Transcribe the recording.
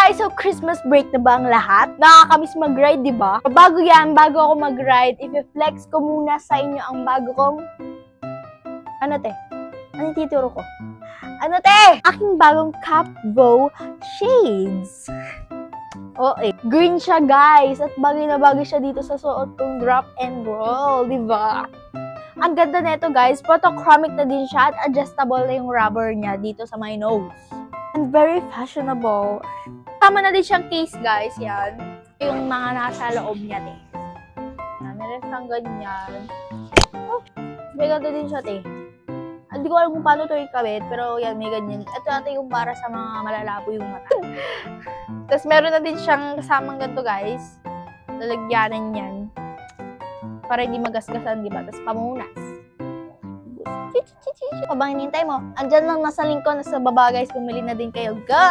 guys, so Christmas break na ba ang lahat? Nakakamiss mag-ride, di ba? Bago ako mag-ride, i-flex ko muna sa inyo ang bago kong... Ano te? Ano tituro ko? Ano te? Aking bagong Capvo shades. Green siya guys. At bagay na bagay siya dito sa suot kong drop and roll, di ba? Ang ganda nito guys. Photochromic na din siya at adjustable na yung rubber niya dito sa my nose. And very fashionable. Tama na din siyang case guys. Yan. Yung mga nasa loob niya te. Yan. Meron siyang ganyan. Oh, may ganda din siya te. Hindi ko alam kung paano ito ikabit, pero yan, may ganyan. Ito yung para sa mga malalabo yung mata. Tapos meron na din siyang kasamang ganito guys. Lalagyanan yan. Para hindi magasgasan, di ba? Tapos pamunas. Pabang hinintay mo. Andyan lang nasa link ko, nasa baba guys. Pumili na din kayo. Go!